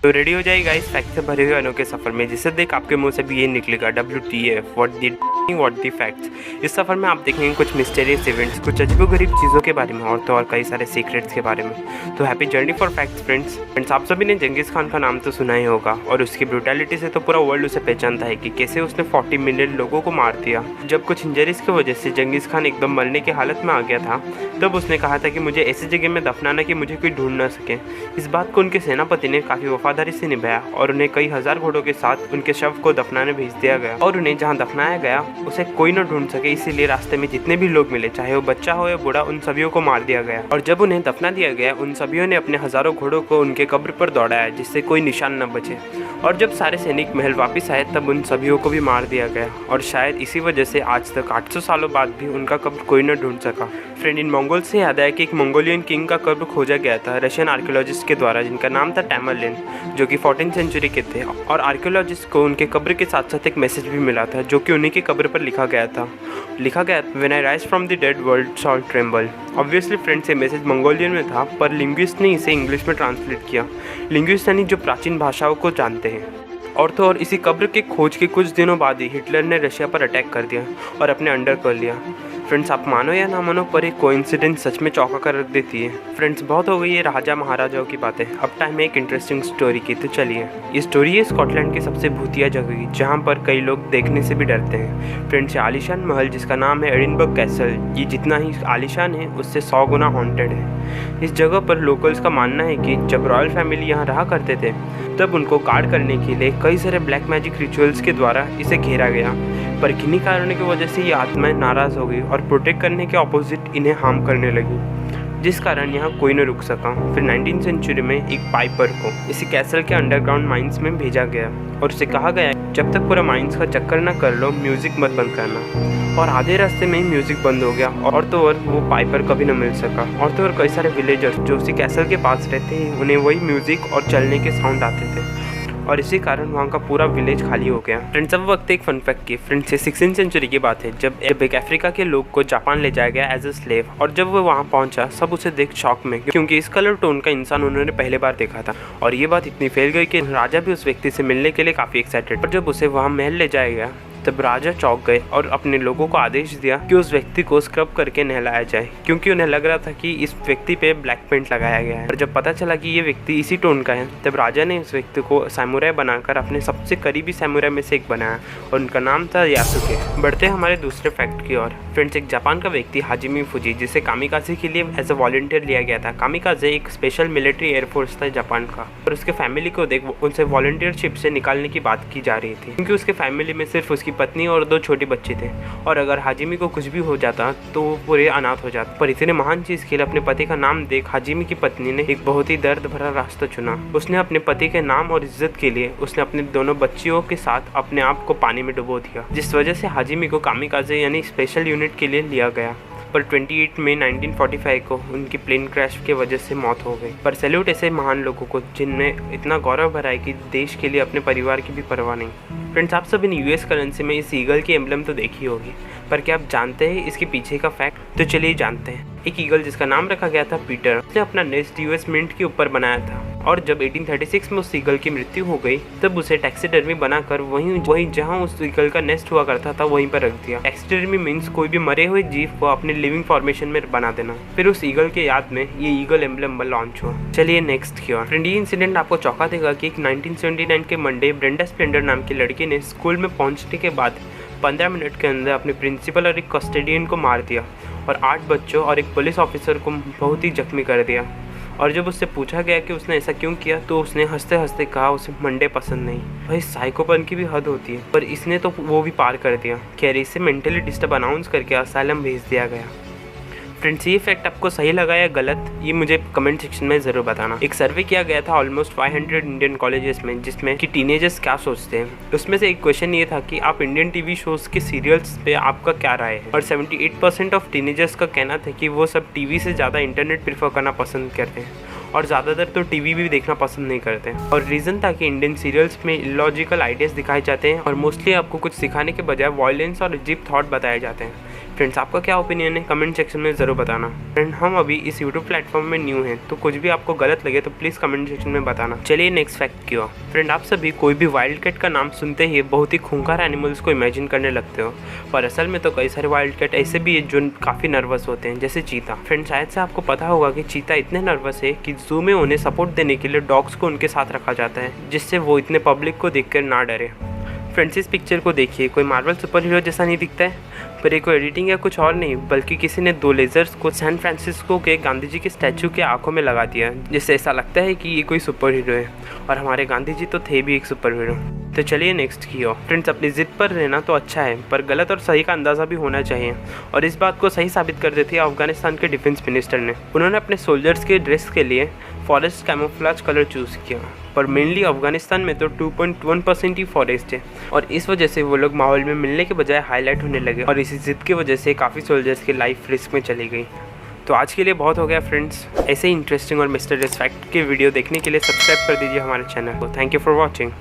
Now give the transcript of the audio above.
तो रेडी हो जाइए गाइस फैक्ट से भरे हुए अनोखे सफर में, जिसे देख आपके मुंह से भी ये निकलेगा WTF व्हाट दी फैक्ट्स। इस सफर में आप देखेंगे कुछ मिस्टीरियस इवेंट्स, कुछ अजीबोगरीब चीज़ों के बारे में और कई सारे सीक्रेट्स के बारे में। तो happy journey for facts friends. आप सभी ने जंगीज़ खान का नाम तो सुना ही होगा और उसकी ब्रूटैलिटी से तो पूरा वर्ल्ड उसे पहचानता है कि कैसे उसने 40 मिलियन लोगों को मार दिया। जब कुछ इंजरीज की वजह से जंगीज़ खान एकदम मरने की हालत में आ गया था, तब उसने कहा था कि मुझे ऐसी जगह में दफनाना कि मुझे कोई ढूंढ ना सके। इस बात को उनके सेनापति ने काफ़ी वफादारी से निभाया और उन्हें कई हजार घोड़ों के साथ उनके शव को दफनाने भेज दिया गया। और उन्हें जहाँ दफनाया गया उसे कोई न ढूंढ सके, इसीलिए रास्ते में जितने भी लोग मिले, चाहे वो बच्चा हो या बूढ़ा, उन सभी को मार दिया गया। और जब उन्हें दफना दिया गया, उन सभी ने अपने हजारों घोड़ों को उनके कब्र पर दौड़ाया जिससे कोई निशान न बचे। और जब सारे सैनिक महल वापस आए तब उन सभी को भी मार दिया गया। और शायद इसी वजह से आज तक 800 सालों बाद भी उनका कब्र कोई न ढूंढ सका। फ्रेंड, इन मंगोल से याद आया कि एक मंगोलियन किंग का कब्र खोजा गया था रशियन आर्कियोलॉजिस्ट के द्वारा, जिनका नाम था टैमरलिन, जो कि 14th सेंचुरी के थे। और आर्कियोलॉजिस्ट को उनके कब्र के साथ साथ एक मैसेज भी मिला था जो कि उन्हीं के कब्र पर लिखा गया था। When I rise from the dead world shawl tremble. Obviously friends, ये मैसेज मंगोलियन में था, पर लिंग्विस्ट ने इसे इंग्लिश में ट्रांसलेट किया। लिंग्विस्ट यानी जो प्राचीन भाषाओं को जानते हैं। और तो और इसी कब्र के खोज के कुछ दिनों बाद ही हिटलर ने रशिया पर अटैक कर दिया और अपने अंडर कर लिया। फ्रेंड्स, आप मानो या ना मानो, पर एक कोइंसिडेंस सच में चौंका कर रख देती है। फ्रेंड्स, बहुत हो गई ये राजा महाराजाओं की बातें, अब टाइम है एक इंटरेस्टिंग स्टोरी की। तो चलिए, ये स्टोरी है स्कॉटलैंड की सबसे भूतिया जगह की, जहाँ पर कई लोग देखने से भी डरते हैं। फ्रेंड्स, ये आलीशान महल जिसका नाम है एडिनबर्ग कैसल, ये जितना ही आलीशान है उससे 100 गुना हॉन्टेड है। इस जगह पर लोकल्स का मानना है कि जब रॉयल फैमिली यहाँ रहा करते थे, तब उनको गार्ड करने के लिए कई सारे ब्लैक मैजिक रिचुअल्स के द्वारा इसे घेरा गया। पर किन्हीं कारणों की वजह से ये आत्माएं नाराज़ हो गई और प्रोटेक्ट करने के ऑपोजिट इन्हें हार्म करने लगी, जिस कारण यहाँ कोई न रुक सका। फिर 19th सेंचुरी में एक पाइपर को इसी कैसल के अंडरग्राउंड माइंस में भेजा गया और उसे कहा गया जब तक पूरा माइंस का चक्कर ना कर लो, म्यूज़िक मत बंद करना। और आधे रास्ते में ही म्यूज़िक बंद हो गया और तो और वो पाइपर कभी न मिल सका। और तो और कई सारे विलेजर्स जो उसी कैसल के पास रहते हैं, उन्हें वही म्यूज़िक और चलने के साउंड आते थे और इसी कारण वहाँ का पूरा विलेज खाली हो गया। फ्रेंड्स, अब वक्त एक फन फैक्ट की। फ्रेंड्स, ये 16th सेंचुरी की बात है, जब एक अफ्रीका के लोग को जापान ले जाया गया एज अ स्लेव। और जब वो वहाँ पहुँचा, सब उसे देख शॉक में, क्योंकि इस कलर टोन का इंसान उन्होंने पहले बार देखा था। और ये बात इतनी फैल गई कि राजा भी उस व्यक्ति से मिलने के लिए काफ़ी एक्साइटेड। और जब उसे वहाँ महल ले जाया गया, तब राजा चौंक गए और अपने लोगों को आदेश दिया कि उस व्यक्ति को स्क्रब करके नहलाया जाए, क्योंकि उन्हें लग रहा था कि इस व्यक्ति पे ब्लैक पेंट लगाया गया है। और जब पता चला कि ये व्यक्ति इसी टोन का है, तब राजा ने उस व्यक्ति को सैमुराई बनाकर अपने सबसे करीबी सैमुराई में से एक बनाया और उनका नाम था यासुके। बढ़ते हमारे दूसरे फैक्ट की ओर। फ्रेंड्स, एक जापान का व्यक्ति हाजिमी फुजी, जिसे कामिकाजे के लिए एज अ वॉलंटियर लिया गया था। कामिकाजे एक स्पेशल मिलिट्री एयरफोर्स था जापान का, और उसके फैमिली को देख उनसे वॉलंटियरशिप से निकालने की बात की जा रही थी, क्योंकि उसके फैमिली में सिर्फ उसकी पत्नी और 2 छोटे बच्चे थे। और अगर हाजिमी को कुछ भी हो जाता तो वो पूरे अनाथ हो जाते। पर इतने महान चीज़ के लिए अपने पति का नाम देख हाजिमी की पत्नी ने एक बहुत ही दर्द भरा रास्ता चुना। उसने अपने पति के नाम और इज्जत के लिए उसने अपने दोनों बच्चियों के साथ अपने आप को पानी में डुबो दिया, जिस वजह से हाजिमी को कामिकाजे यानी स्पेशल यूनिट के लिए लिया गया। पर 28 मई 1945 को उनकी प्लेन क्रैश के वजह से मौत हो गई। पर सैल्यूट ऐसे महान लोगों को जिनमें इतना गौरव भरा है कि देश के लिए अपने परिवार की भी परवाह नहीं। फ्रेंड्स, आप सब इन US करेंसी में इस ईगल की एम्बलम तो देखी होगी, पर क्या आप जानते हैं इसके पीछे का फैक्ट? तो चलिए जानते हैं। एक ईगल जिसका नाम रखा गया था पीटर, उसने अपना नेस्ट US मिंट के ऊपर बनाया था। और जब 1836 में उस ईगल की मृत्यु हो गई, तब उसे टैक्सीडर्मी बनाकर वहीं जहां उस ईगल का नेस्ट हुआ करता था वहीं पर रख दिया। टैक्सीडर्मी मीन्स कोई भी मरे हुए जीव को अपने लिविंग फॉर्मेशन में बना देना। फिर उस ईगल के याद में ये ईगल एम्बलम लॉन्च हुआ। चलिए नेक्स्ट की ओर। फ्रेंड, ये इंसिडेंट आपको चौंका देगा कि 1979 के मंडे ब्रेंडा स्प्लेंडर नाम की लड़की ने स्कूल में पहुंचने के बाद 15 मिनट के अंदर अपने प्रिंसिपल और एक कस्टोडियन को मार दिया और 8 बच्चों और एक पुलिस ऑफिसर को बहुत ही जख्मी कर दिया। और जब उससे पूछा गया कि उसने ऐसा क्यों किया, तो उसने हंसते हंसते कहा उसे मंडे पसंद नहीं। भाई, साइकोपन की भी हद होती है, पर इसने तो वो भी पार कर दिया। खैर, इसे मेंटली डिस्टर्ब अनाउंस करके असाइलम भेज दिया गया। फ्रेंड्स, ये फैक्ट आपको सही लगा या गलत, ये मुझे कमेंट सेक्शन में ज़रूर बताना। एक सर्वे किया गया था ऑलमोस्ट 500 इंडियन कॉलेजेस में, जिसमें कि टीनेजर्स क्या सोचते हैं। उसमें से एक क्वेश्चन ये था कि आप इंडियन टीवी शोज़ के सीरियल्स पे आपका क्या राय है। और 78% ऑफ टीनेजर्स का कहना था कि वो सब टीवी से ज़्यादा इंटरनेट प्रीफर करना पसंद करते हैं, और ज़्यादातर तो टीवी भी देखना पसंद नहीं करते। और रीज़न था कि इंडियन सीरियल्स में इलॉजिकल आइडियाज़ दिखाए जाते हैं और मोस्टली आपको कुछ सिखाने के बजाय वॉयलेंस और अजीब थॉट बताए जाते हैं। फ्रेंड्स आपका क्या ओपिनियन है कमेंट सेक्शन में ज़रूर बताना। फ्रेंड हम अभी इस यूट्यूब प्लेटफॉर्म में न्यू हैं, तो कुछ भी आपको गलत लगे तो प्लीज़ कमेंट सेक्शन में बताना। चलिए नेक्स्ट फैक्ट की ओर। फ्रेंड आप सभी कोई भी वाइल्ड कैट का नाम सुनते ही बहुत ही खूंखार एनिमल्स को इमेजिन करने लगते हो, पर असल में तो कई सारे वाइल्ड कैट ऐसे भी है जो काफ़ी नर्वस होते हैं, जैसे चीता। फ्रेंड शायद से आपको पता होगा कि चीता इतने नर्वस है कि जू में उन्हें सपोर्ट देने के लिए डॉग्स को उनके साथ रखा जाता है, जिससे वो इतने पब्लिक को देखकर ना डरे। फ्रेंड्स इस पिक्चर को देखिए, कोई मार्वल सुपर हीरो जैसा नहीं दिखता है, पर ये कोई एडिटिंग या कुछ और नहीं, बल्कि किसी ने 2 लेजर्स को सैन फ्रांसिस्को के गांधी जी के स्टैचू के आंखों में लगा दिया, जिससे ऐसा लगता है कि ये कोई सुपर हीरो है, और हमारे गांधी जी तो थे भी एक सुपर हीरो। तो चलिए नेक्स्ट की ओर। फ्रेंड्स अपनी ज़िद पर रहना तो अच्छा है, पर गलत और सही का अंदाज़ा भी होना चाहिए, और इस बात को सही साबित कर देती है अफगानिस्तान के डिफेंस मिनिस्टर ने। उन्होंने अपने सोल्जर्स के ड्रेस के लिए फॉरेस्ट कैमोफ्लेज कलर चूज़ किया, पर मेनली अफगानिस्तान में तो 2.1% ही फॉरेस्ट है, और इस वजह से वो लोग माहौल में मिलने के बजाय हाईलाइट होने लगे, और इसी जिद की वजह से काफ़ी सोल्जर्स की लाइफ रिस्क में चली गई। तो आज के लिए बहुत हो गया फ्रेंड्स। ऐसे ही इंटरेस्टिंग और मिस्टीरियस फैक्ट के वीडियो देखने के लिए सब्सक्राइब कर दीजिए हमारे चैनल को। Thank you for watching.